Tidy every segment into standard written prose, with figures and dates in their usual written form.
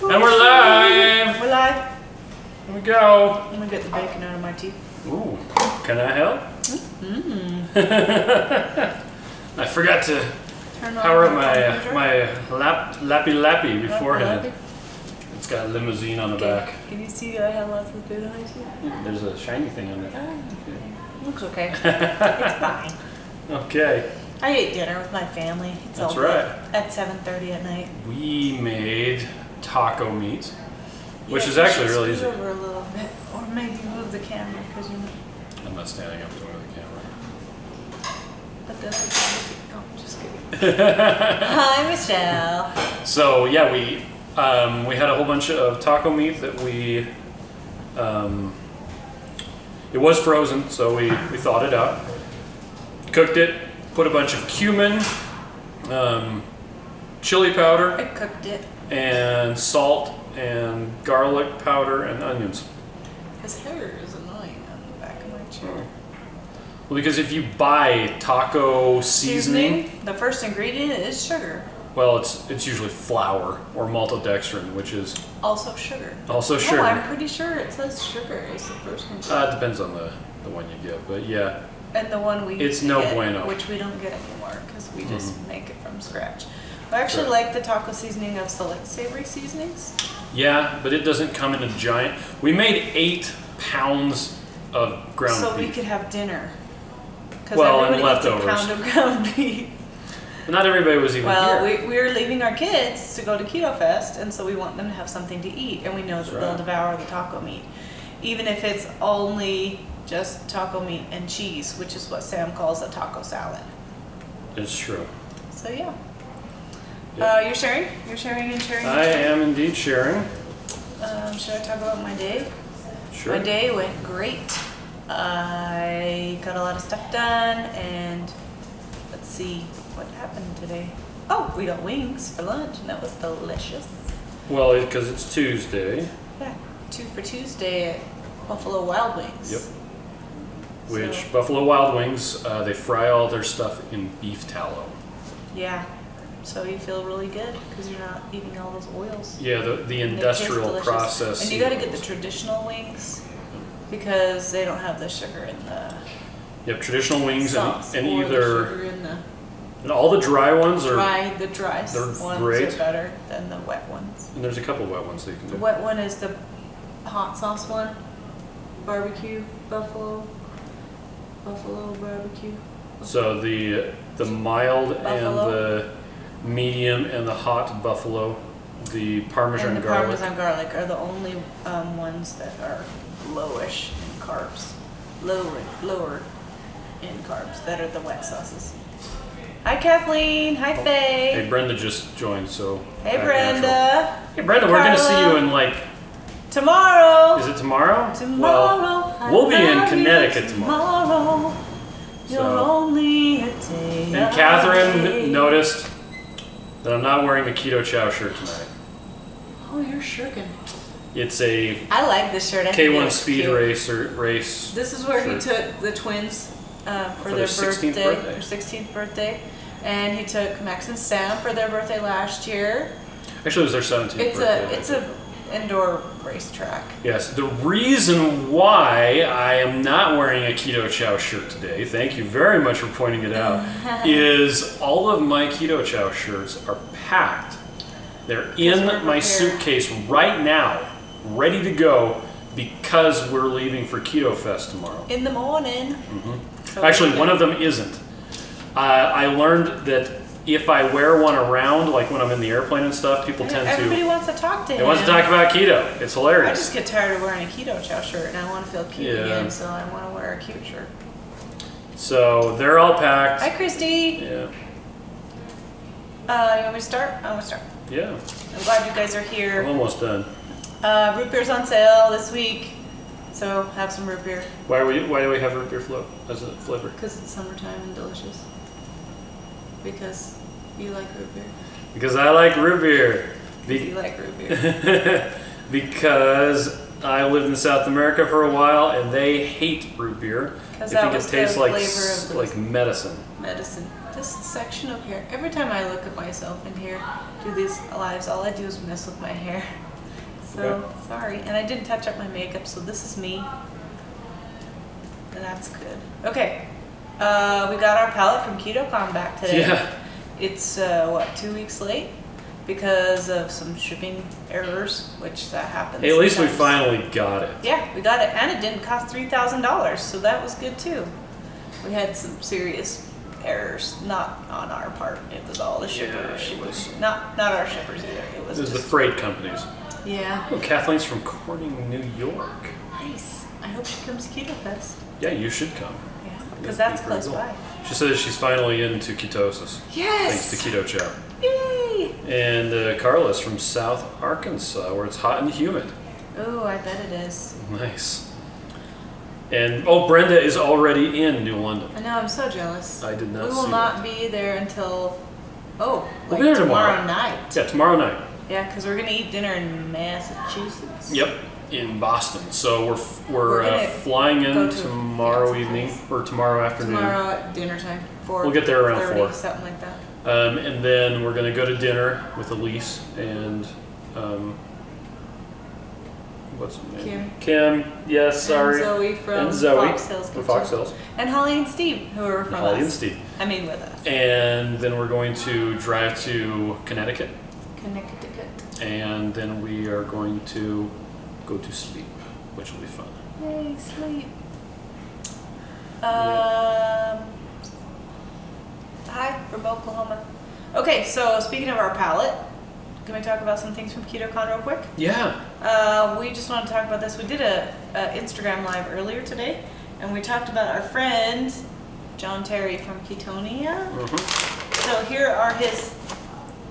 And we're live! We're live. Here we go. I'm gonna get the bacon out of my teeth. Ooh, can I help? I forgot to power up my lappy beforehand. It's got a limousine on the back. Can you see I have lots of food on my teeth? There's a shiny thing on there. Looks okay. It's fine. Okay. I ate dinner with my family. It's That's all right. good. At 7:30 at night. We made taco meat, which Yeah, is you actually should really scoot easy. over a little bit, or maybe move the camera because you're not. I'm not standing up to the camera. But that's oh, just kidding. Hi, Michelle. So yeah, we had a whole bunch of taco meat that we it was frozen, so we thawed it out, cooked it, put a bunch of cumin, chili powder, I cooked it. and salt and garlic powder and onions. His hair is annoying on the back of my chair. Well, because if you buy taco seasoning, The first ingredient is sugar. well, it's usually flour or maltodextrin, which is Also sugar. also sugar. Oh, I'm pretty sure it says sugar is the first ingredient. It depends on the one you get, but yeah. And the one we It's used to no get, bueno. which we don't get anymore because we just make it from scratch. I actually like the taco seasoning of Select Savory Seasonings. Yeah, but it doesn't come in a giant. We made 8 pounds of ground So beef. we could have dinner. Because Well, and everybody eats a leftovers. pound of ground beef. Not everybody was even Well, here. we're leaving our kids to go to Ketofest, and so we want them to have something to eat, and we know that That's they'll right. devour the taco meat. Even if it's only just taco meat and cheese, which is what Sam calls a taco salad. It's true. So yeah. Yep. You're sharing? You're sharing and sharing? I am indeed sharing. Should I talk about my day? Sure. My day went great. I got a lot of stuff done, and let's see what happened today. Oh, we got wings for lunch, and that was delicious. Well, because it's Tuesday, Yeah, 2 for Tuesday at Buffalo Wild Wings. Yep. which So, Buffalo Wild Wings, they fry all their stuff in beef tallow. yeah, so you feel really good because you're not eating all those oils. Yeah, the And they taste industrial delicious. process. And you got to get the traditional wings because they don't have the sugar in the Yep, traditional wings sauce and or the either sugar in the and all the dry ones are. the dry they're ones great. are better than the wet ones. And there's a couple wet ones that you can The do. wet one is the hot sauce one, barbecue, buffalo barbecue. So the mild and Buffalo. the medium and the hot buffalo, the Parmesan And the garlic. Parmesan garlic are the only ones that are lowish in carbs, lower in carbs. That are the wet sauces. Hi Kathleen. Hi Faye. Hey, Brenda just joined, so. Hey back Brenda. natural. Hey Brenda, we're gonna see Carla. you in like. Tomorrow. Is it tomorrow? Tomorrow. Well, I we'll be in love you Connecticut tomorrow. Tomorrow. You're So- only a day And away. Catherine noticed that I'm not wearing the Keto Chow shirt tonight. Oh, you're shirking. It's a I like this shirt. I think it K1 looks speed cute. race. This is where he shirt. took the twins for their 16th birthday, birthday. their 16th birthday, and he took Max and Sam for their birthday last year. Actually, it was their 17th birthday. It's a indoor racetrack. Yes, the reason why I am not wearing a Keto Chow shirt today, thank you very much for pointing it out, is all of my Keto Chow shirts are packed. They're in we're my prepared. suitcase right now, ready to go, because we're leaving for Ketofest tomorrow. In the morning. So Actually, we're one of them isn't. I learned that if I wear one around, like when I'm in the airplane and stuff, people tend Everybody to. wants to talk to him. They want to talk about keto. It's I hilarious. just get tired of wearing a Keto Chow shirt, and I want to feel cute Yeah. again, so I want to wear a cute shirt. So they're all packed. Hi, Christy. Yeah. You want me to start? I want to start. Yeah. I'm glad you guys are I'm here. almost done. Root beer's on sale this week, so have some root beer Why do we have root beer float as a flavor? because it's summertime and delicious. Because you like root beer. Because I like root beer. You like root beer. Because I lived in South America for a while and they hate root beer. They 'Cause that think it was the tastes like flavor of the- like medicine. Medicine. This section of hair. Every time I look at myself in here, do these lives, all I do is mess with my hair. So, sorry. And I didn't touch up my makeup, so this is me. And that's good. Okay. We got our palette from Keto Con back today. Yeah. It's, 2 weeks late because of some shipping errors, which that happens. Hey, at least we sometimes. finally got it. Yeah, we got it. And it didn't cost $3,000, so that was good too. We had some serious errors, not on our part. It was all the shippers. Yeah, it was. Not our shippers either. It was the just, freight companies. yeah. Oh, Kathleen's from Corning, New York. Nice. I hope she comes to Ketofest. Yeah, you should come. Yeah, That'd because be that's pretty close cool. by. She says she's finally into ketosis. Yes. Thanks to Keto Chow. Yay. And Carla's from South Arkansas, where it's hot and humid. Oh, I bet it is. Nice. And Brenda is already in New London. I know. I'm so jealous. I did not see We will that. not be there until We'll be there tomorrow. night. Yeah, tomorrow night. Yeah, because we're gonna eat dinner in Massachusetts. Yep, in Boston. So we're gonna flying go in to tomorrow Fiance's evening place. or tomorrow afternoon. Tomorrow at dinner time. We'll get there around 4. Something like that. And then we're going to go to dinner with Elise and what's her name? Kim. Yes, sorry. And Zoe from And Zoe Fox Hills from Kitchen. Fox Hills. And Holly and Steve, who are from Holly us. and Steve. I mean, with us. And then we're going to drive to Connecticut. Connecticut. And then we are going to go to sleep, which will be fun. Yay, sleep. Hi, from Oklahoma. Okay, so speaking of our palate, can we talk about some things from Keto Con real quick? Yeah. We just want to talk about this. We did a Instagram live earlier today, and we talked about our friend John Terry from Ketonia. Mm-hmm. So here are his.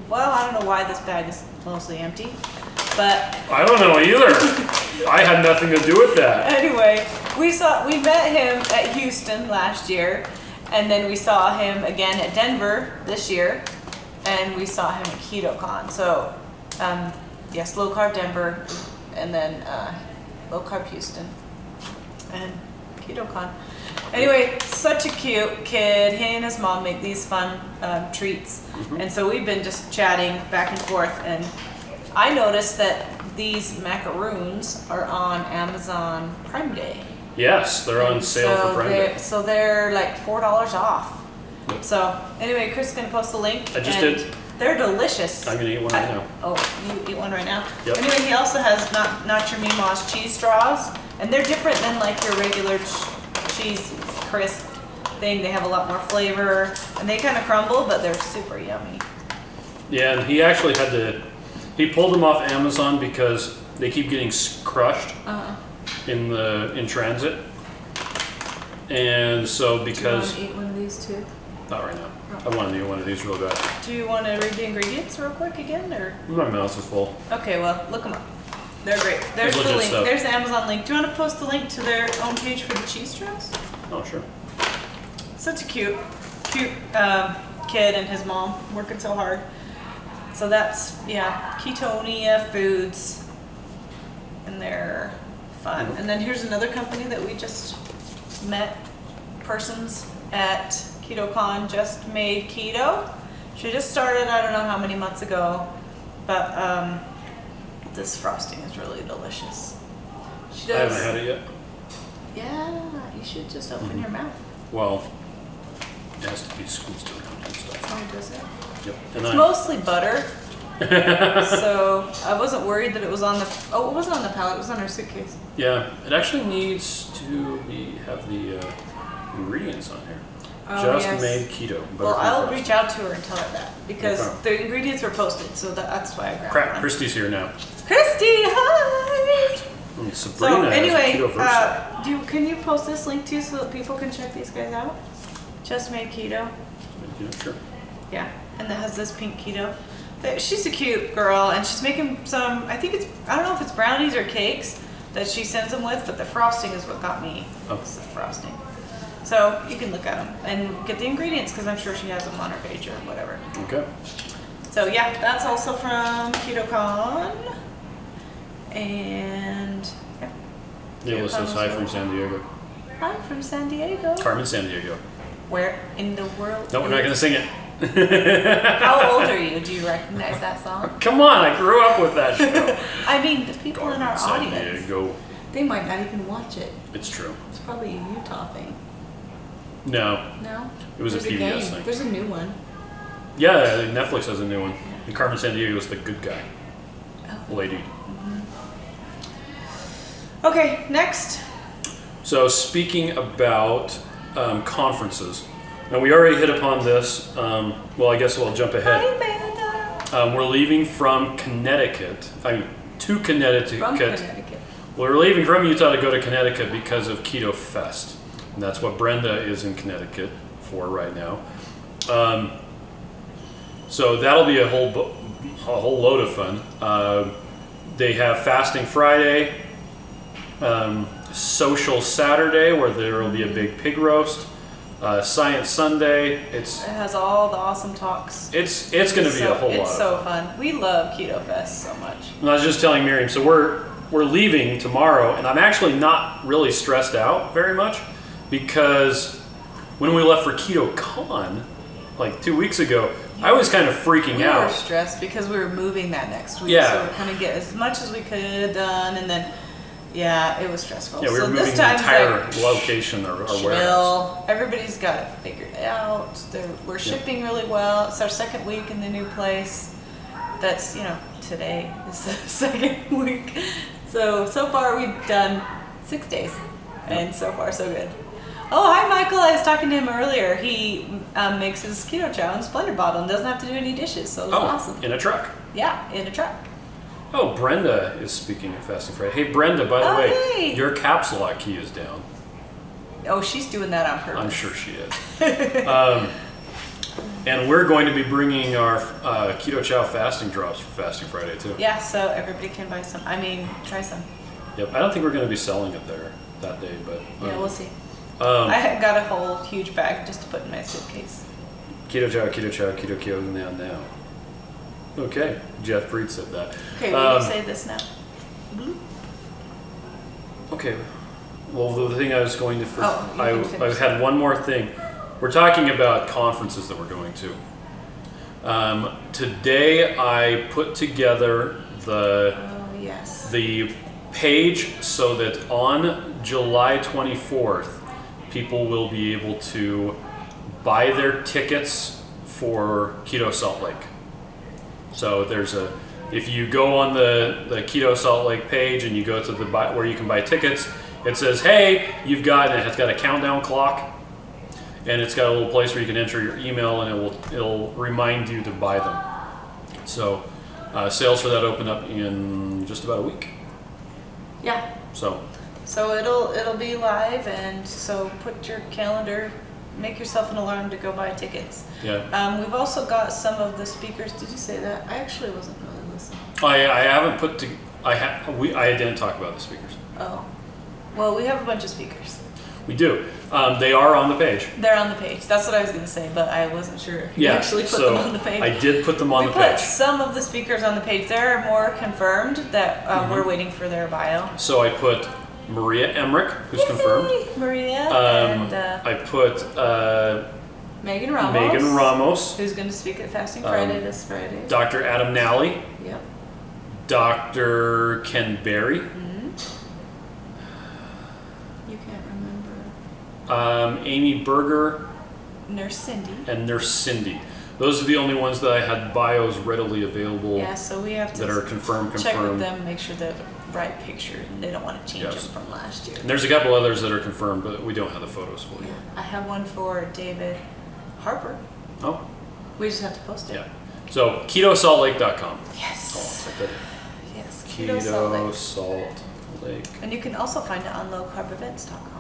Well, I don't know why this bag is mostly empty, but I don't know either. I had nothing to do with that. anyway, we met him at Houston last year, and then we saw him again at Denver this year, and we saw him at Keto Con. So, yes, low carb Denver, and then low carb Houston, and Keto Con. Anyway, such a cute kid. He and his mom make these fun treats, and so we've been just chatting back and forth. And I noticed that these macaroons are on Amazon Prime Day. Yes, they're on sale for Prime Day. So they're like $4 off. Yep. So anyway, Chris is gonna post a link. I just and did. They're delicious. I'm gonna eat one right now. Oh, you eat one right now? Yep. Anyway, he also has not your Mima's cheese straws, and they're different than like your regular cheese crisp thing. They have a lot more flavor, and they kind of crumble, but they're super yummy. Yeah, and he actually he pulled them off Amazon because they keep getting crushed in transit. And so because Do you want to eat one of these too? not right now. I want to eat one of these real bad. Do you want to read the ingredients real quick again, or? My mouth is full. Okay, well, look them up. They're great. There's the legit link. stuff. There's the Amazon link. Do you want to post the link to their own page for the cheese straws? Oh, sure. Such a cute kid and his mom working so hard. So that's, Ketonia Foods. And they're fun. And then here's another company that we just met persons at Keto Con, just Made Keto. She just started, I don't know how many months ago, but this frosting is really delicious. She I does. haven't had it yet. Yeah, you should just open your mouth. Well, it has to be squeezed around and stuff. Oh, does it? Yep. And It's mostly butter. So I wasn't worried that it was on the. Oh, it wasn't on the pallet. It was on our suitcase. yeah, it actually needs to have the ingredients on here. Oh, Just yes. Made Keto. Well, butterfree I'll frosting. reach out to her and tell her that because Okay. the ingredients were posted, so that's why I grabbed Crap, one. Christy's here now. Christy, hi. And So Sabrina anyway, has a keto can you post this link too so that people can check these guys out? Just Made Keto. Yeah, sure. Yeah, and that has this pink keto. She's a cute girl, and she's making some. I don't know if it's brownies or cakes that she sends them with, but the frosting is what got me. Oh. It's the frosting. So you can look at them and get the ingredients because I'm sure she has them on her page or whatever. Okay. So yeah, that's also from Keto Con. And yeah. Neil says hi from San Diego. Hi from San Diego. Carmen San Diego. Where in the world? No, we're not going to sing it. How old are you? Do you recognize that song? Come on, I grew up with that show. I mean, the people in our San audience, Diego. they might not even watch it. It's true. It's probably a Utah thing. No. No? It was a There's PBS game. thing. There's a new one. Yeah, Netflix has a new one. And Carmen Sandiego is the good guy. Oh. Lady. Okay, next. So speaking about conferences, now we already hit upon this. Well, I guess we'll jump ahead. Hi, Amanda. We're leaving from Connecticut. To Connecticut. From Connecticut. We're leaving from Utah to go to Connecticut because of Ketofest. And that's what Brenda is in Connecticut for right now. So that'll be a whole load of fun. They have Fasting Friday, Social Saturday, where there will be a big pig roast, Science Sunday. It has all the awesome talks. It's going to be a whole lot. It's so fun. We love Ketofest so much. And I was just telling Miriam, so we're leaving tomorrow, and I'm actually not really stressed out very much, because when we left for Keto Con, like 2 weeks ago, I was kind of freaking out. We were stressed because we were moving that next week. Yeah. So we're kind of get as much as we could done, and then, yeah, it was stressful. Yeah, we were so moving this the time entire location or warehouse. chill. Everybody's got it figured out. We're shipping really well. It's our second week in the new place. That's, today is the second week. So far we've done 6 days, and so far so good. Oh, hi, Michael. I was talking to him earlier. He makes his keto chow in a Splendor bottle and doesn't have to do any dishes, so it's awesome. In a truck. Yeah, in a truck. Oh, Brenda is speaking at Fasting Friday. Hey, Brenda, by the way, hey. your caps lock key is down. Oh, she's doing that on purpose. I'm sure she is. And we're going to be bringing our Keto Chow fasting drops for Fasting Friday, too. Yeah, so everybody can buy some. Try some. Yep. I don't think we're going to be selling it there that day, but... Yeah, we'll see. I got a whole huge bag just to put in my suitcase. Keto Chow, Keto Kyo now. Okay, Jeff Breed said that. Okay, will you say this now? Okay. Well, the thing I was going to... I had one more thing. We're talking about conferences that we're going to. Today I put together the page so that on July 24th, people will be able to buy their tickets for Keto Salt Lake. So if you go on the Keto Salt Lake page and you go to where you can buy tickets, it says, hey, it's got a countdown clock, and it's got a little place where you can enter your email, and it'll remind you to buy them. So sales for that open up in just about a week. Yeah. So it'll be live, and so put your calendar, make yourself an alarm to go buy tickets. Yeah. We've also got some of the speakers. Did you say that? I actually wasn't really listening. I haven't put to. I didn't talk about the speakers. Oh. Well, we have a bunch of speakers. We do. They are on the page. They're on the page. That's what I was going to say, but I wasn't sure if you actually put them on the page. I did put them on the We put page. some of the speakers on the page. There are more confirmed that we're waiting for their bio. So I put Maria Emmerich, who's confirmed. Maria. And I put Megan Ramos. Megan Ramos. Who's going to speak at Fasting Friday this Friday. Dr. Adam Nally. Yep. Dr. Ken Berry. You can't remember. Amy Berger. Nurse Cindy. And Nurse Cindy. Those are the only ones that I had bios readily available. Yeah, so we have to that are confirmed. Check with them, make sure they're the right picture, and they don't want to change them from last year. And there's a couple others that are confirmed, but we don't have the photos for you. Yeah, I have one for David Harper. Oh. We just have to post it. Yeah. So KetoSaltLake.com. Yes. Oh, I'll type that in. Yes. Keto Salt Lake. And you can also find it on lowcarbevents.com.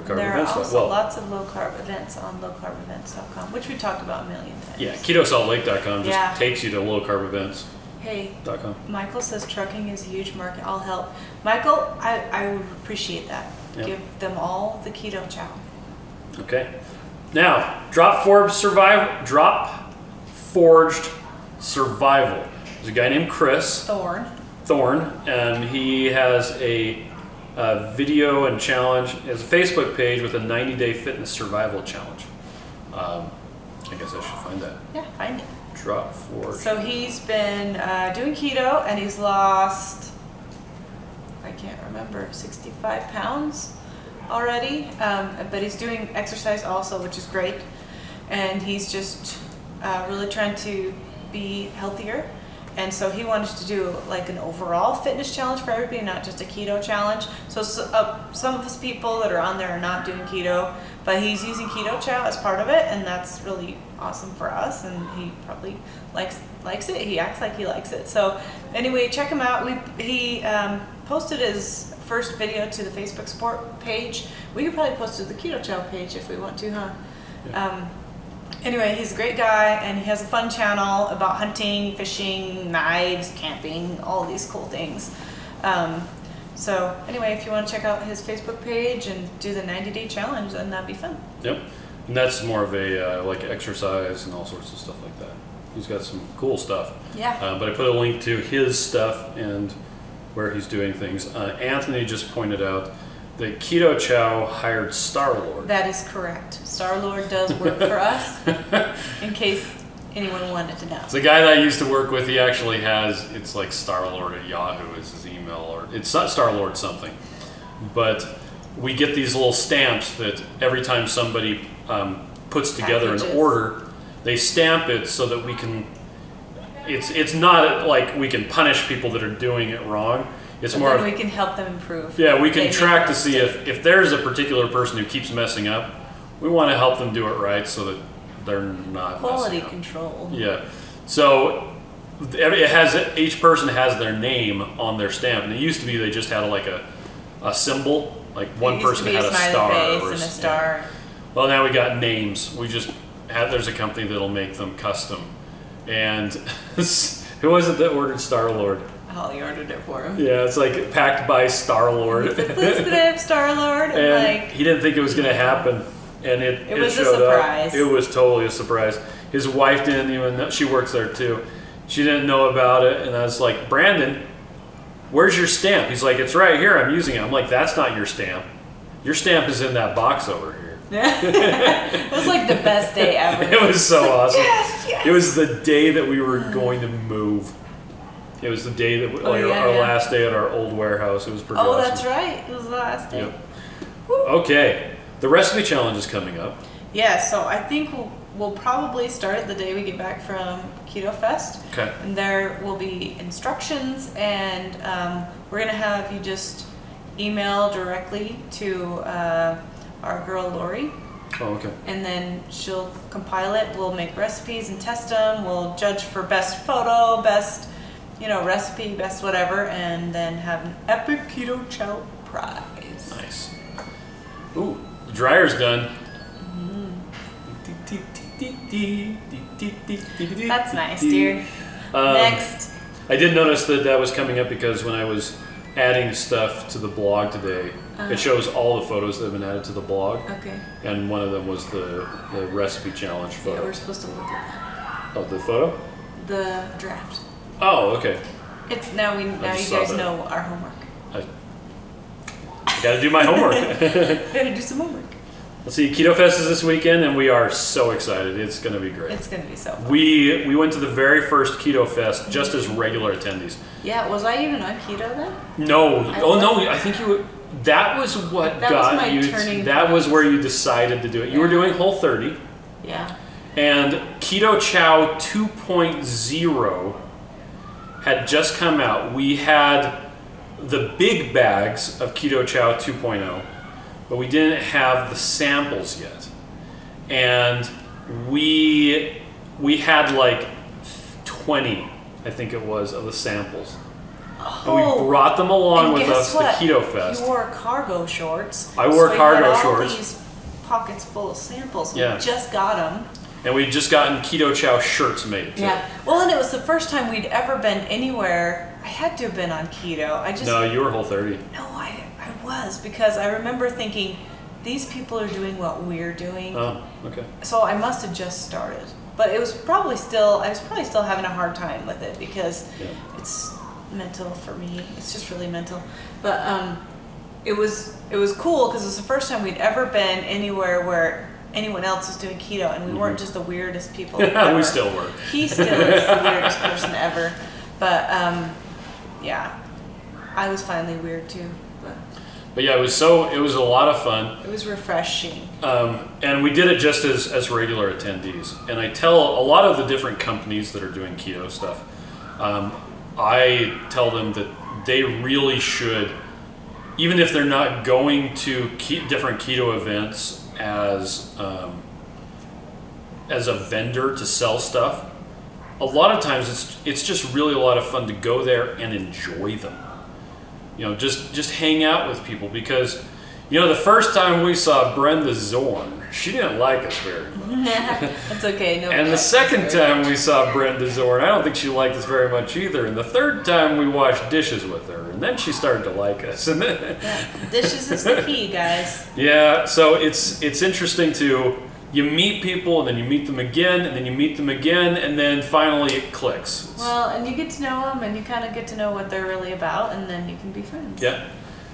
There are also lots of low carb events on lowcarbevents.com, which we talked about a million times. Yeah, KetoSaltLake.com just takes you to lowcarbevents.com. Hey, Michael says trucking is a huge market. I'll help. Michael, I would appreciate that. Yep. Give them all the keto chow. Okay. Now, Drop Forged Survival. There's a guy named Chris Thorn, and he has a video and challenge. He has a Facebook page with a 90-day fitness survival challenge. I guess I should find that. Yeah, find it. Drop for. So he's been doing keto, and he's lost, I can't remember, 65 pounds already. But he's doing exercise also, which is great. And he's just really trying to be healthier. And so he wanted to do like an overall fitness challenge for everybody, not just a keto challenge. So some of his people that are on there are not doing keto, but he's using Keto Chow as part of it, and that's really awesome for us. And he probably likes it. He acts like he likes it. So anyway, check him out. He posted his first video to the Facebook support page. We could probably post it to the Keto Chow page if we want to, huh? Yeah. Anyway, he's a great guy, and he has a fun channel about hunting, fishing, knives, camping, all these cool things. So anyway, if you want to check out his Facebook page and do the 90-day challenge, then that'd be fun. Yep. And that's more of a like exercise and all sorts of stuff like that. He's got some cool stuff. Yeah. But I put a link to his stuff and where he's doing things. Anthony just pointed out that Keto Chow hired Star-Lord. That is correct. Star-Lord does work for us, in case anyone wanted to know. It's a guy that I used to work with. He actually has, it's like Star-Lord at Yahoo is his email, or it's not Star-Lord something. But we get these little stamps that every time somebody puts together an order, they stamp it so that we can, it's not like we can punish people that are doing it wrong. It's more we can help them improve. Yeah, we can track to see if there's a particular person who keeps messing up, we want to help them do it right so that they're not quality messing up. Control. Yeah. So each person has their name on their stamp, and it used to be they just had like a symbol, like one person had a star face and a star. Yeah. Well, now we got names. There's a company that'll make them custom. And who was it that ordered Star-Lord? Holly ordered it for him. Yeah, it's like packed by Star-Lord. He said, please could I have Star-Lord? And he didn't think it was going to happen. And it was showed a surprise. Up. It was totally a surprise. His wife didn't even know. She works there too. She didn't know about it. And I was like, Brandon, where's your stamp? He's like, it's right here. I'm using it. I'm like, that's not your stamp. Your stamp is in that box over here. It was like the best day ever. It was so awesome. Yes. It was the day that we were going to move. It was the day that our last day at our old warehouse. It was pretty awesome. Oh, that's right. It was the last day. Yep. Okay. The recipe challenge is coming up. Yeah, so I think we'll probably start the day we get back from Ketofest. Okay. And there will be instructions, and we're going to have you just email directly to our girl Lori. Oh, okay. And then she'll compile it. We'll make recipes and test them. We'll judge for best photo, best recipe, best whatever, and then have an epic Keto Chow prize. Nice. Ooh, the dryer's done. That's nice, dear. Next. I did notice that was coming up because when I was adding stuff to the blog today, it shows all the photos that have been added to the blog. Okay. And one of them was the recipe challenge photo. Yeah, we're supposed to look at that. Oh, the photo? The draft. Oh, okay. It's now you guys know our homework. I got to do my homework. Gotta do some homework. Let's see, Ketofest is this weekend, and we are so excited. It's going to be great. It's going to be so fun. We went to the very first Ketofest just as regular attendees. Yeah, was I even on keto then? No. No, I think you were. That was what got you. That was where you decided to do it. You were doing Whole30. Yeah. And Keto Chow 2.0 had just come out. We had the big bags of Keto Chow 2.0, but we didn't have the samples yet. And we had like 20, I think it was, of the samples. And we brought them along with us to Ketofest. You wore cargo shorts. I wore cargo shorts. All these pockets full of samples. Yeah. We just got them. And we'd just gotten Keto Chow shirts made too. Yeah. Well, and it was the first time we'd ever been anywhere. I had to have been on keto. No, you were Whole30. No, I was, because I remember thinking, these people are doing what we're doing. Oh, okay. So I must have just started. But I was probably still having a hard time with it because it's mental for me. It's just really mental. But it was cool because it was the first time we'd ever been anywhere where anyone else was doing keto, and we weren't just the weirdest people We ever. still were. He still is the weirdest person ever. But yeah, I was finally weird too. But yeah, it was a lot of fun. It was refreshing. And we did it just as regular attendees. And I tell a lot of the different companies that are doing keto stuff, I tell them that they really should, even if they're not going to different keto events as a vendor to sell stuff, a lot of times it's just really a lot of fun to go there and enjoy them. Just hang out with people, because the first time we saw Brenda Zorn, she didn't like us very much. That's okay. No. And the second time we saw Brenda Zorn, I don't think she liked us very much either. And the third time we washed dishes with her, and then she started to like us. And then, dishes is the key, guys. Yeah, so it's interesting you meet people, and then you meet them again, and then you meet them again, and then finally it clicks. Well, and you get to know them, and you kind of get to know what they're really about, and then you can be friends. Yeah.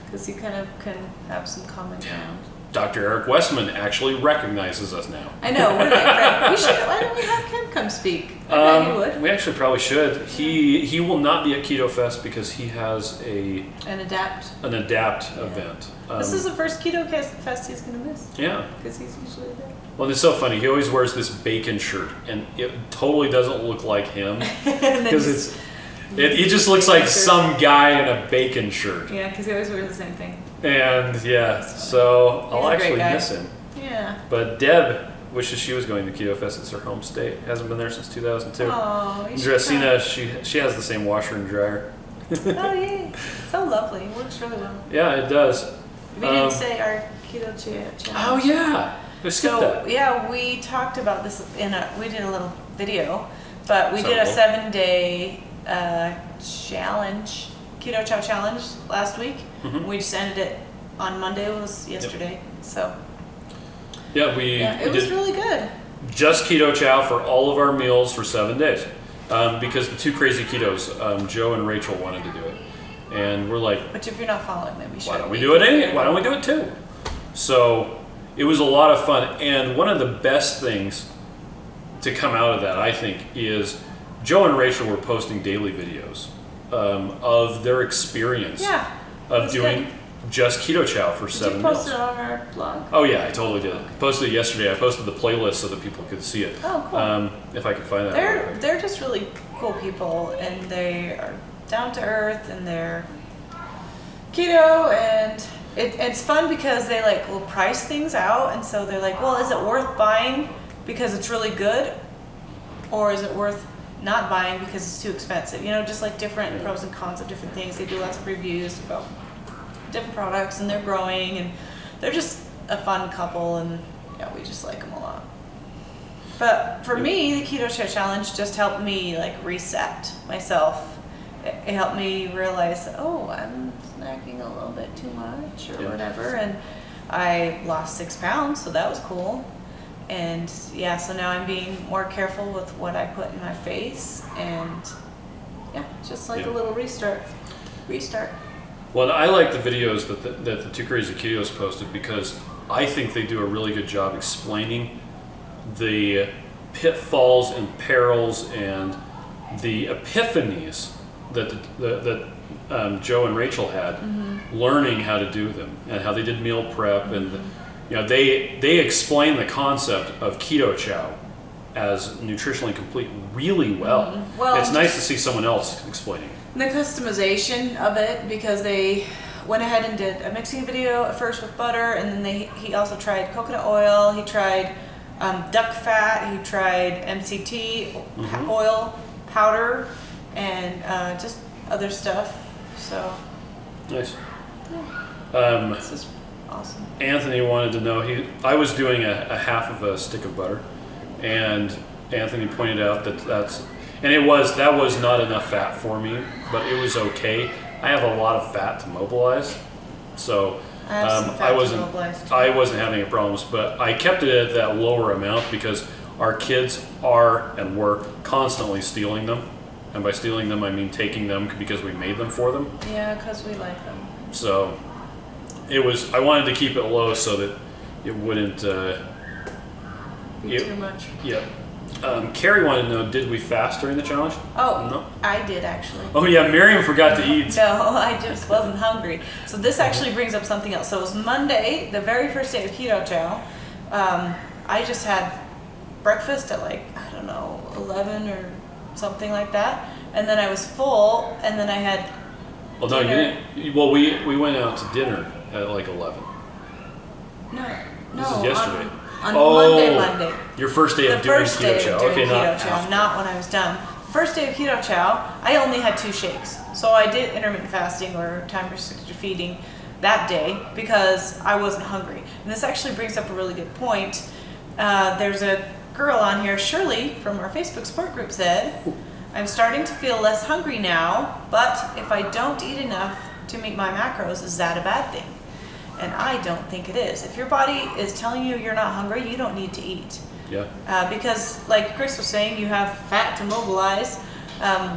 Because you kind of can have some common ground. Dr. Eric Westman actually recognizes us now. I know, we're like friends. Why don't we have Kim come speak? I bet he would. We actually probably should. He will not be at Ketofest because he has An adapt event. This is the first Keto Fest he's going to miss. Yeah. Because he's usually there. Well, it's so funny. He always wears this bacon shirt, and it totally doesn't look like him. Because he just looks like some guy in a bacon shirt. Yeah, because he always wears the same thing. And yeah, so I'll actually miss him. Yeah. But Deb wishes she was going to Ketofest. It's her home state. Hasn't been there since 2002. Oh, Dressina, she has the same washer and dryer. Oh, yay. So lovely. It works really well. Yeah, it does. We didn't say our Keto Challenge. Oh, yeah. We skipped that. Yeah, we talked about this we did a little video, but we did a 7-day challenge, Keto Chow Challenge last week. Mm-hmm. We just ended it on Monday. It was yesterday. Yep. So yeah, it was really good. Just Keto Chow for all of our meals for 7 days, because the two crazy ketos, Joe and Rachel, wanted to do it, and we're like, but if you're not following them, you should. Why don't we do it anyway? Why don't we do it too? So it was a lot of fun, and one of the best things to come out of that, I think, is Joe and Rachel were posting daily videos of their experience of doing just Keto Chow for 7 meals. Did you post it on our blog? Oh yeah, I totally did. I posted it yesterday. I posted the playlist so that people could see it. Oh, cool. If I could find that. They're just really cool people, and they are down to earth, and they're keto, and it's fun because they will price things out, and so they're like, well, is it worth buying because it's really good, or is it worth not buying because it's too expensive? Just like different pros and cons of different things. They do lots of reviews about different products, and they're growing, and they're just a fun couple, and yeah, we just like them a lot. But for me, the Keto Chow Challenge just helped me reset myself. It helped me realize, I'm snacking a little bit too much or whatever, and I lost 6 pounds, so that was cool. And yeah, so now I'm being more careful with what I put in my face, and just a little restart. Well, I like the videos that the Two Crazy Ketos posted, because I think they do a really good job explaining the pitfalls and perils and the epiphanies that Joe and Rachel had, learning how to do them and how they did meal prep, and they explain the concept of Keto Chow as nutritionally complete really well. Well, it's nice to see someone else explaining it. The customization of it, because they went ahead and did a mixing video at first with butter, and then he also tried coconut oil, he tried duck fat, he tried MCT oil powder, and just other stuff. So nice. Yeah. This is awesome. Anthony wanted to know, I was doing a half of a stick of butter, and Anthony pointed out that that was not enough fat for me, but it was okay. I have a lot of fat to mobilize, so I wasn't having any problems, but I kept it at that lower amount because our kids are and were constantly stealing them. And by stealing them, I mean taking them because we made them for them. Yeah, because we like them. So I wanted to keep it low so that it wouldn't be too much. Yep. Carrie wanted to know, did we fast during the challenge? Oh, no. I did actually. Oh yeah, Miriam forgot to eat. No, I just wasn't hungry. So this actually brings up something else. So it was Monday, the very first day of Keto Chow. I just had breakfast at like, I don't know, 11 or something like that. And then I was full, and then I had Well, no, dinner. you didn't. Well, we went out to dinner at like 11. No. This is yesterday. On Oh, Monday. Your first day of doing Keto Chow. Okay, Keto not Chow, after. not when I was done. First day of Keto Chow, I only had 2 shakes. So I did intermittent fasting or time restricted feeding that day because I wasn't hungry. And this actually brings up a really good point. There's a girl on here, Shirley, from our Facebook support group said, I'm starting to feel less hungry now, but if I don't eat enough to meet my macros, is that a bad thing? And I don't think it is. If your body is telling you you're not hungry, you don't need to eat. Yeah. Because like Chris was saying, you have fat to mobilize.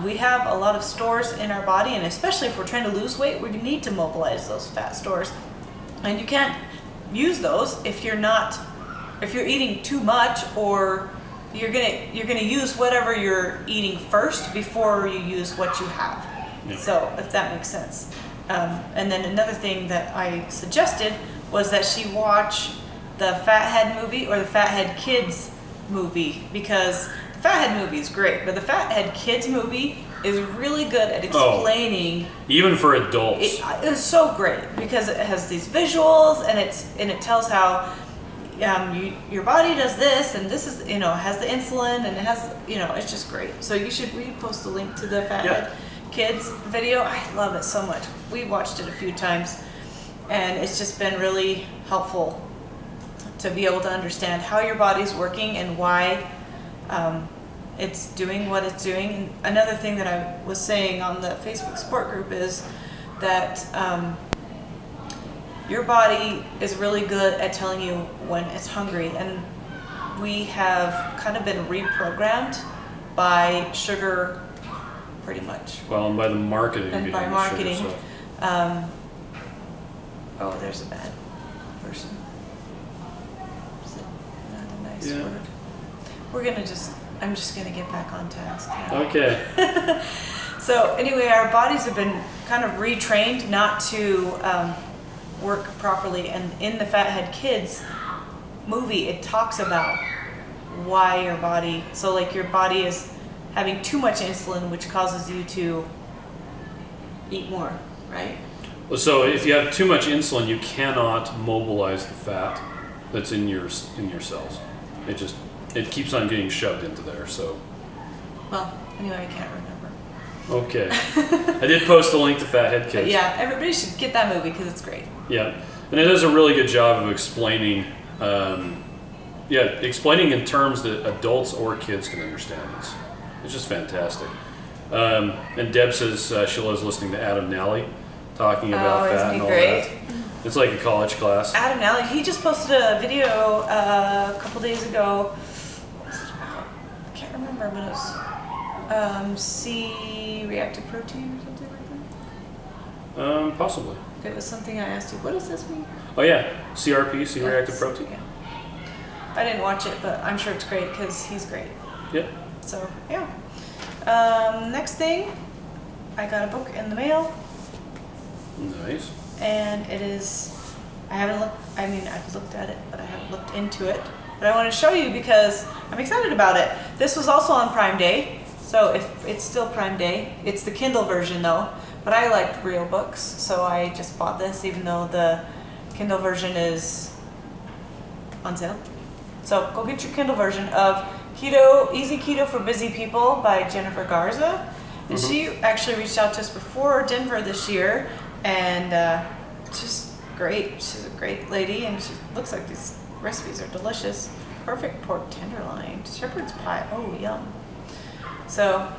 We have a lot of stores in our body, and especially if we're trying to lose weight, we need to mobilize those fat stores. And you can't use those if you're eating too much, or you're gonna use whatever you're eating first before you use what you have. Yeah. So if that makes sense. And then another thing that I suggested was that she watch the Fathead movie or the Fathead Kids movie, because the Fathead movie is great, but the Fathead Kids movie is really good at explaining. Even for adults. It is so great because it has these visuals, and it tells how your body does this, and this is, has the insulin, and it has, it's just great. So we post a link to the Fathead Kids video. I love it so much. We watched it a few times, and it's just been really helpful to be able to understand how your body's working and why it's doing what it's doing. And another thing that I was saying on the Facebook support group is that your body is really good at telling you when it's hungry, and we have kind of been reprogrammed by sugar, pretty much. Well, and by the marketing. And by behind the marketing. sugar, Oh, there's a bad person. Is it not a nice word? I'm just gonna get back on task now. Okay. So anyway, our bodies have been kind of retrained not to work properly, and in the Fathead Kids movie, it talks about why your body is having too much insulin, which causes you to eat more, right? Well, so if you have too much insulin, you cannot mobilize the fat that's in your cells. It keeps on getting shoved into there. So. Well, anyway, I can't remember. Okay. I did post a link to Fathead Kids. Yeah, everybody should get that movie because it's great. Yeah, and it does a really good job of explaining. Explaining in terms that adults or kids can understand. It's just fantastic. And Deb says she loves listening to Adam Nally talking about fat and all that. It's like a college class. Adam Nally, he just posted a video a couple days ago. What was it about? I can't remember, but it was C-reactive protein or something like that. Possibly. It was something I asked you. What does this mean? Oh yeah, CRP, C-reactive protein. Yeah. I didn't watch it, but I'm sure it's great because he's great. Yep. So yeah. Next thing, I got a book in the mail. Nice. And it is, I've looked at it, but I haven't looked into it. But I want to show you because I'm excited about it. This was also on Prime Day, so if it's still Prime Day. It's the Kindle version though, but I like real books, so I just bought this even though the Kindle version is on sale. So go get your Kindle version of Easy Keto for Busy People by Jennifer Garza. And she actually reached out to us before Denver this year, and just great. She's a great lady, and she looks like these recipes are delicious. Perfect pork tenderloin, shepherd's pie. Oh, yum. So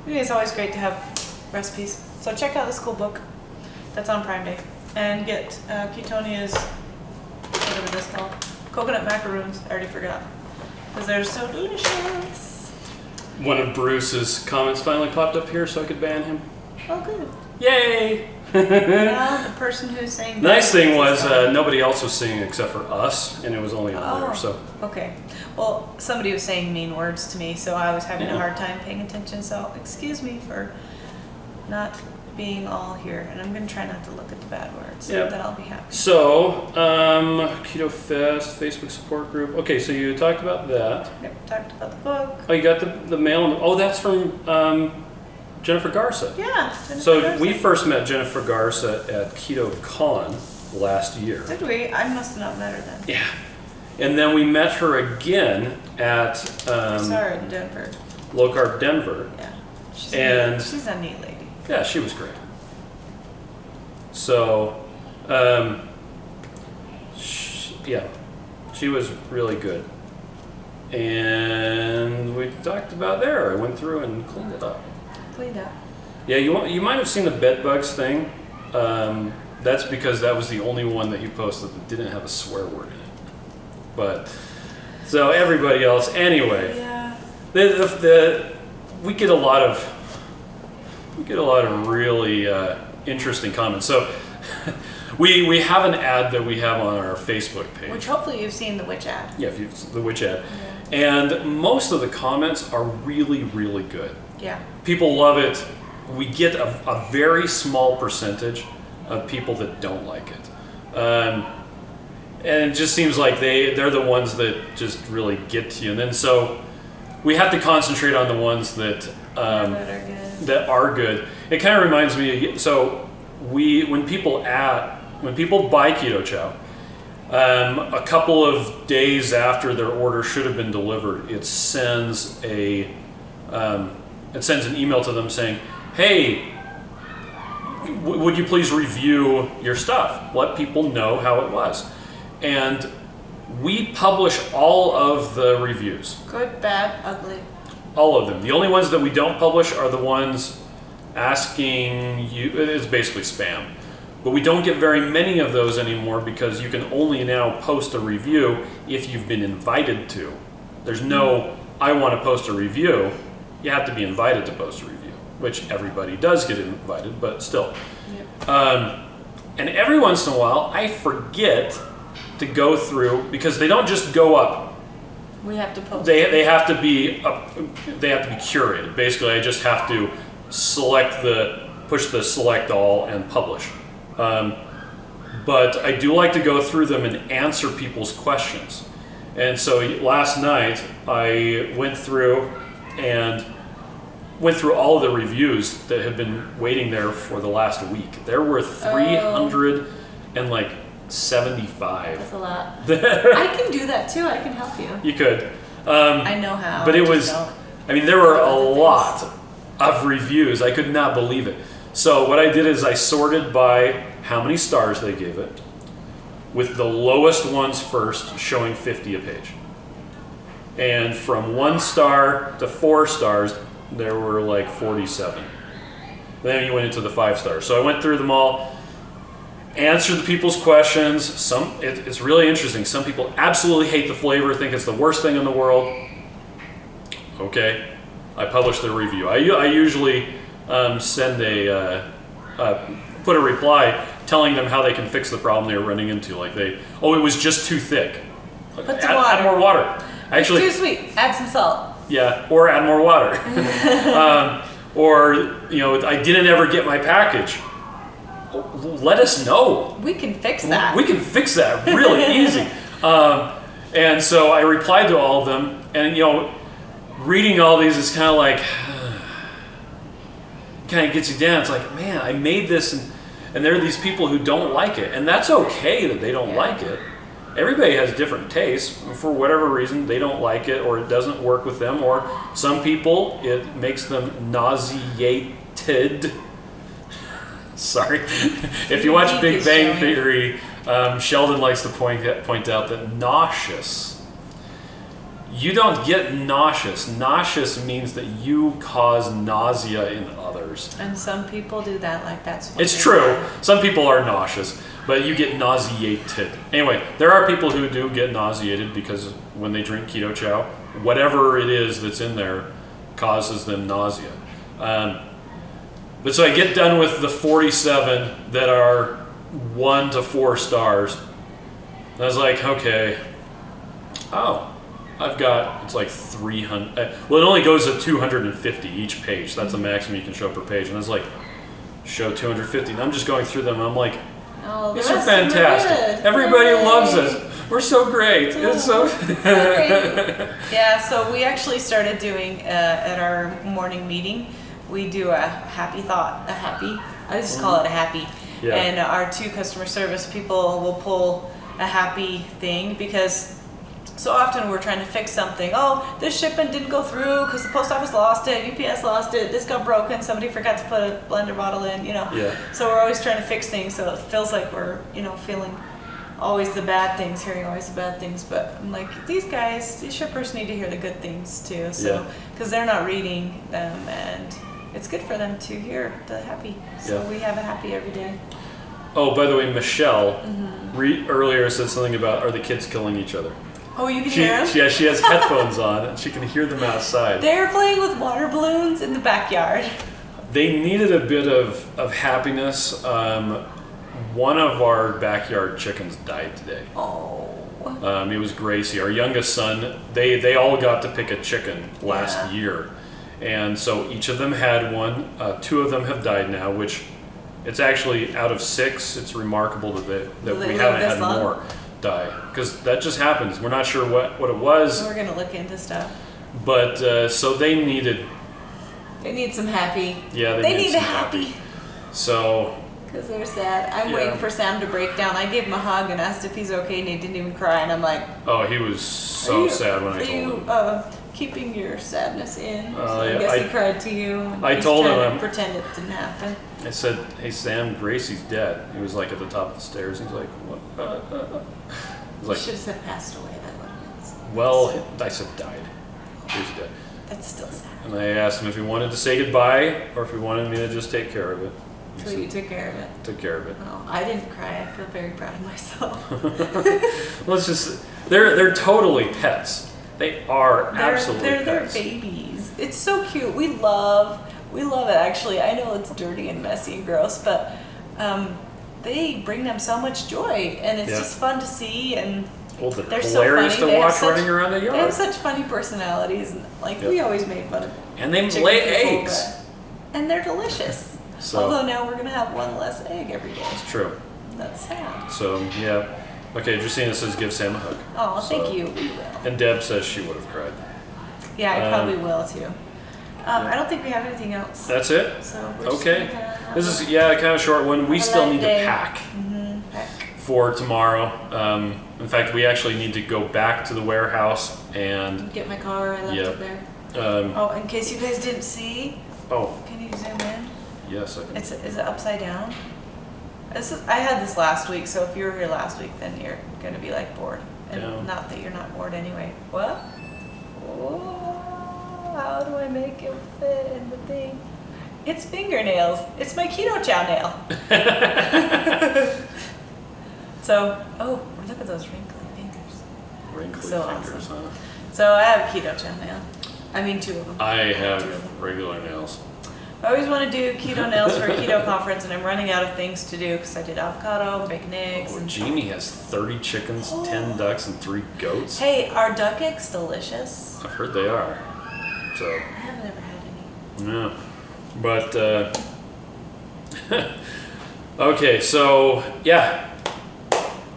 it's always great to have recipes. So check out this cool book that's on Prime Day, and get Ketonia's, whatever this called, coconut macaroons. I already forgot, because they're so delicious. One of Bruce's comments finally popped up here, so I could ban him. Oh, good. Yay! Well, the person who's saying Nice bad thing words was is gone. nobody else was singing except for us, and it was only on there. So Okay. Well, somebody was saying mean words to me, so I was having a hard time paying attention. So excuse me for not being all here, and I'm gonna try not to look at the bad words. Yeah. Then I'll be happy. So Ketofest Facebook support group. Okay, so you talked about that. Yep, talked about the book. Oh, you got the mail. Oh, that's from Jennifer Garza. Yeah. So Jennifer we Garza. first met Jennifer Garza at Keto Con last year. Did we? I must have not met her then. Yeah. And then we met her again at Sorry, Denver. Low Carb Denver. Yeah. She's she's a neat lady. Yeah, she was great. So, she was really good. And we talked about there. I went through and cleaned it up. Clean up. Yeah, you might have seen the bed bugs thing. That's because that was the only one that you posted that didn't have a swear word in it. But so everybody else, anyway. Yeah. We get a lot of really interesting comments. So we have an ad that we have on our Facebook page. Which hopefully you've seen the witch ad. Yeah, the witch ad. Yeah. And most of the comments are really, really good. Yeah. People love it. We get a very small percentage of people that don't like it. And it just seems like they're the ones that just really get to you. And then so we have to concentrate on the ones that that are good. It kind of reminds me. So when people buy Keto Chow, a couple of days after their order should have been delivered, it sends an email to them saying, "Hey, would you please review your stuff? Let people know how it was." And we publish all of the reviews. Good, bad, ugly. All of them. The only ones that we don't publish are the ones asking you, it's basically spam. But we don't get very many of those anymore because you can only now post a review if you've been invited to. There's no, I want to post a review. You have to be invited to post a review, which everybody does get invited, but still. Yep. And every once in a while, I forget to go through, because they don't just go up. We have to post. They have to be curated. Basically, I just have to push the select all and publish. But I do like to go through them and answer people's questions. And so last night I went through all of the reviews that have been waiting there for the last week. There were 375. That's a lot. I can do that too. I can help you. You could. I know how. But it I was, just don't. I mean, there were a Other things. lot of reviews. I could not believe it. So what I did is I sorted by how many stars they gave it, with the lowest ones first, showing 50 a page. And from 1 star to 4 stars, there were like 47. Then you went into the 5 stars. So I went through them all, answered the people's questions. It's really interesting. Some people absolutely hate the flavor, think it's the worst thing in the world. Okay, I published their review. I usually send put a reply telling them how they can fix the problem they were running into. Like it was just too thick. Like, Put some water. Add more water. Actually, It's too sweet. Add some salt. yeah, or add more water. Or I didn't ever get my package. Let us know. We can fix that. We can fix that really easy. And so I replied to all of them, and reading all these is kind of like, kind of gets you down. It's like, man, I made this, and there are these people who don't like it, and that's okay that they don't like it. Everybody has different tastes. For whatever reason, they don't like it, or it doesn't work with them, or some people, it makes them nauseated. Sorry. If you watch Big Bang Theory, Sheldon likes to point out that nauseous. You don't get nauseous. Nauseous means that you cause nausea in others. And some people do that like that's what It's they true. are. Some people are nauseous, but you get nauseated. Anyway, there are people who do get nauseated because when they drink Keto Chow, whatever it is that's in there causes them nausea. But so I get done with the 47 that are 1 to 4 stars. And I was like, okay, I've got, it's like 300. Well, it only goes to 250 each page. That's the maximum you can show per page. And I was like, show 250. And I'm just going through them. And I'm like, these are fantastic. Everybody loves us. We're so great. It's so great. Yeah, so we actually started doing at our morning meeting, we do a happy thought, I just call it a happy. Yeah. And our 2 customer service people will pull a happy thing because so often we're trying to fix something. Oh, this shipment didn't go through because the post office lost it, UPS lost it, this got broken, somebody forgot to put a blender bottle in, Yeah. So we're always trying to fix things, so it feels like we're, feeling always the bad things, hearing always the bad things. But I'm like, these shippers need to hear the good things too. So, because they're not reading them, and it's good for them to hear the happy. So we have a happy every day. Oh, by the way, Michelle earlier said something about, are the kids killing each other? Oh, you can hear them? Yeah, she has headphones on, and she can hear them outside. They're playing with water balloons in the backyard. They needed a bit of happiness. One of our backyard chickens died today. Oh. It was Gracie, our youngest son. They all got to pick a chicken last year. And so each of them had one. 2 of them have died now, which it's actually out of 6. It's remarkable that we haven't had more die, because that just happens. We're not sure what it was. We're going to look into stuff. But so they need some happy. Yeah, they need a happy. So. Because they're sad. I'm waiting for Sam to break down. I gave him a hug and asked if he's okay, and he didn't even cry. And I'm like, oh, he was so sad when I told him. Are you keeping your sadness in? So I Yeah, guess he cried to you. I told him. Pretend it didn't happen. I said, hey, Sam, Gracie's dead. He was like at the top of the stairs. He's like, what? You should have said passed away. That would have been. Well, I said died. Gracie dead. That's still sad. And I asked him if he wanted to say goodbye or if he wanted me to just take care of it. So you took care of it? Took care of it. Oh, I didn't cry. I feel very proud of myself. Well, it's just, they're totally pets. They are absolutely pets. They're babies. It's so cute. We love it, actually. I know it's dirty and messy and gross, but they bring them so much joy, and it's just fun to see, and they're hilarious so funny. to watch running around the yard. They have such funny personalities, and we always made fun of them. And they lay eggs. And they're delicious. So, although now we're going to have one less egg every day. It's true. That's sad. So, yeah. Okay, Justina says give Sam a hug. Oh, thank you. We will. And Deb says she would have cried. Yeah, I probably will too. I don't think we have anything else. That's it? So okay. This is, kind of a short one. We still need to pack for tomorrow. In fact, we actually need to go back to the warehouse and get my car. I left it there. In case you guys didn't see. Oh. Can you zoom in? Yes, I can. Is it upside down? I had this last week, so if you were here last week, then you're going to be like bored. And not that you're not bored anyway. What? Oh, how do I make it fit in the thing? It's fingernails. It's my Keto Chow nail. So, look at those wrinkly fingers. Wrinkly fingers, awesome. So I have a Keto Chow nail. I mean, 2 of them. I have regular nails. I always want to do keto nails for a keto conference, and I'm running out of things to do because I did avocado, bacon, eggs. And Jamie has 30 chickens, 10 ducks, and 3 goats. Hey, are duck eggs delicious? I've heard they are. So. I haven't ever had any. No. But, okay, so, yeah.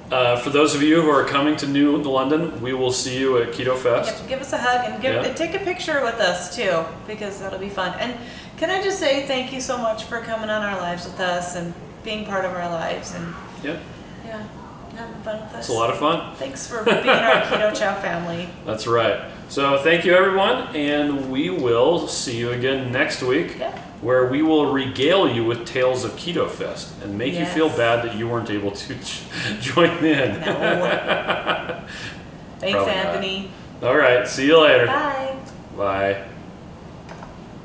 For those of you who are coming to New London, we will see you at Ketofest. Yep, give us a hug and take a picture with us too, because that'll be fun. And can I just say thank you so much for coming on our lives with us and being part of our lives and having fun with us. It's a lot of fun. Thanks for being our Keto Chow family. That's right. So thank you everyone, and we will see you again next week. Yeah. Where we will regale you with tales of Ketofest and make you feel bad that you weren't able to join in. No. Thanks, Anthony. All right. See you later. Bye. Bye.